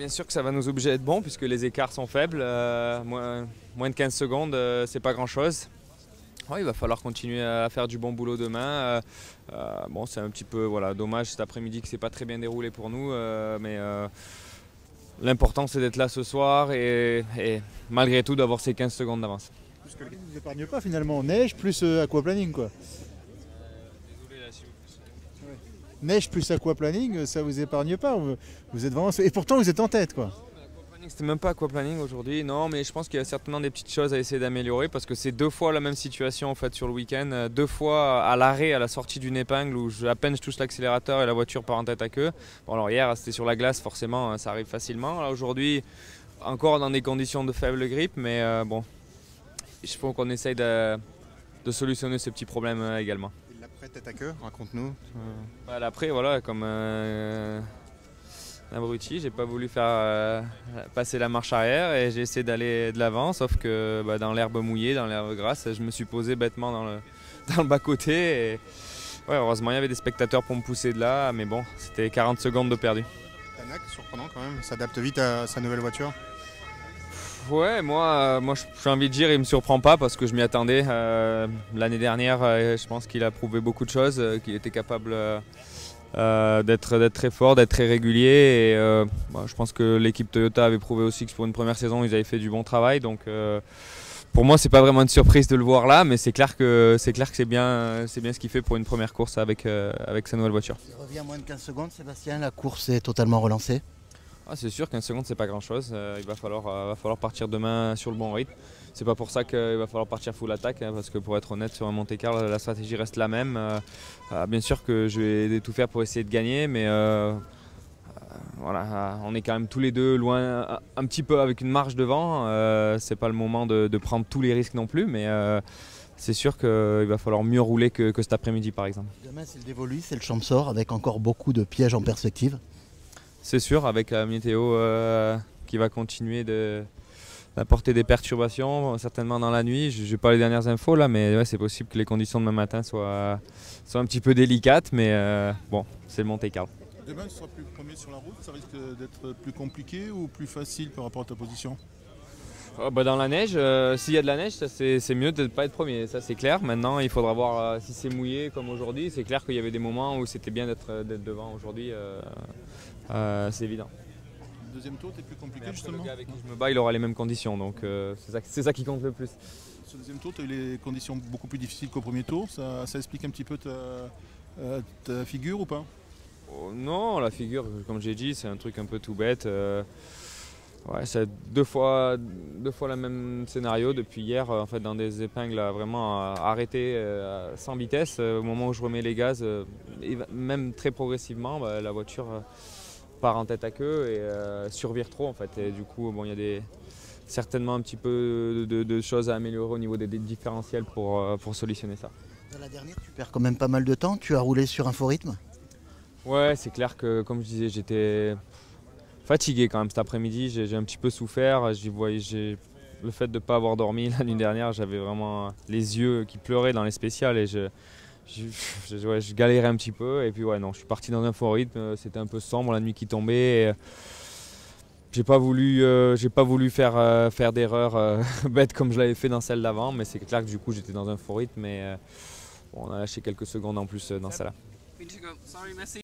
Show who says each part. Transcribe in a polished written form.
Speaker 1: bien sûr que ça va nous obliger à être bons puisque les écarts sont faibles. Moins de 15 secondes, c'est pas grand-chose. Ouais, il va falloir continuer à faire du bon boulot demain. Bon, c'est un petit peu dommage cet après-midi que c'est pas très bien déroulé pour nous, mais l'important c'est d'être là ce soir et malgré tout d'avoir ces 15 secondes d'avance.
Speaker 2: Parce que ne vous épargne pas finalement, neige plus aquaplaning quoi.
Speaker 1: Désolé là si vous...
Speaker 2: Ouais. Neige plus aquaplaning, ça vous épargne pas. Vous êtes vraiment... Et pourtant vous êtes en tête quoi.
Speaker 1: C'était même pas aquaplaning aujourd'hui, non, mais je pense qu'il y a certainement des petites choses à essayer d'améliorer parce que c'est 2 fois la même situation en fait sur le week-end, 2 fois à l'arrêt, à la sortie d'une épingle où à peine je touche l'accélérateur et la voiture part en tête à queue. Bon alors hier c'était sur la glace, forcément ça arrive facilement. Là aujourd'hui encore dans des conditions de faible grippe, mais bon, il faut qu'on essaye de solutionner ce petit problème également.
Speaker 3: Et l'après tête à queue, raconte-nous.
Speaker 1: L'après voilà comme abruti, j'ai pas voulu faire passer la marche arrière et j'ai essayé d'aller de l'avant, sauf que dans l'herbe mouillée, dans l'herbe grasse, je me suis posé bêtement dans le bas-côté. Et ouais, heureusement, il y avait des spectateurs pour me pousser de là, mais bon, c'était 40 secondes de perdu.
Speaker 3: Tanak, surprenant quand même, s'adapte vite à sa nouvelle voiture.
Speaker 1: Ouais, moi j'ai envie de dire, il me surprend pas parce que je m'y attendais. L'année dernière, je pense qu'il a prouvé beaucoup de choses, qu'il était capable d'être très fort, d'être très régulier. Et je pense que l'équipe Toyota avait prouvé aussi que pour une première saison, ils avaient fait du bon travail. Donc pour moi, c'est pas vraiment une surprise de le voir là, mais c'est clair que c'est bien ce qu'il fait pour une première course avec sa nouvelle voiture.
Speaker 4: Il revient à moins de 15 secondes, Sébastien, la course est totalement relancée.
Speaker 1: C'est sûr qu'un seconde c'est pas grand chose, il va falloir partir demain sur le bon rythme. C'est pas pour ça qu'il va falloir partir full attaque, parce que pour être honnête sur un Monte-Carlo la stratégie reste la même. Bien sûr que je vais tout faire pour essayer de gagner, mais on est quand même tous les deux loin, un petit peu avec une marge devant. C'est pas le moment de prendre tous les risques non plus, mais c'est sûr qu'il va falloir mieux rouler que cet après-midi par exemple.
Speaker 4: Demain c'est le dévolu, c'est le Champsor avec encore beaucoup de pièges en perspective.
Speaker 1: C'est sûr, avec la météo qui va continuer d'apporter des perturbations, certainement dans la nuit. Je n'ai pas les dernières infos là, mais ouais, c'est possible que les conditions de demain matin soient un petit peu délicates, mais bon, c'est le Monte-Carlo.
Speaker 5: Demain, tu seras plus premier sur la route, ça risque d'être plus compliqué ou plus facile par rapport à ta position?
Speaker 1: Dans la neige, s'il y a de la neige, c'est mieux de ne pas être premier, ça c'est clair. Maintenant, il faudra voir si c'est mouillé comme aujourd'hui. C'est clair qu'il y avait des moments où c'était bien d'être devant aujourd'hui, c'est évident.
Speaker 5: Le deuxième tour, t'es plus compliqué
Speaker 1: Après,
Speaker 5: justement?
Speaker 1: le gars avec qui je me bats, il aura les mêmes conditions, donc c'est ça qui compte le plus.
Speaker 5: Sur le deuxième tour, tu as eu les conditions beaucoup plus difficiles qu'au premier tour. Ça explique un petit peu ta figure ou pas?
Speaker 1: Non, la figure, comme j'ai dit, c'est un truc un peu tout bête. Ouais, c'est deux fois le même scénario depuis hier, en fait, dans des épingles vraiment arrêtées sans vitesse. Au moment où je remets les gaz, et même très progressivement, la voiture part en tête à queue et survire trop en fait. Et du coup, bon, il y a certainement un petit peu de choses à améliorer au niveau des différentiels pour solutionner ça.
Speaker 4: Dans la dernière, tu perds quand même pas mal de temps. Tu as roulé sur Inforhythme.
Speaker 1: Ouais, c'est clair que, comme je disais, j'étais fatigué quand même cet après-midi, j'ai un petit peu souffert. Le fait de ne pas avoir dormi la nuit dernière, j'avais vraiment les yeux qui pleuraient dans les spéciales et je galérais un petit peu. Et puis ouais, non, je suis parti dans un Inforhythme, c'était un peu sombre la nuit qui tombait. J'ai pas voulu faire d'erreurs bêtes comme je l'avais fait dans celle d'avant, mais c'est clair que du coup j'étais dans un Inforhythme, mais on a lâché quelques secondes en plus dans celle-là.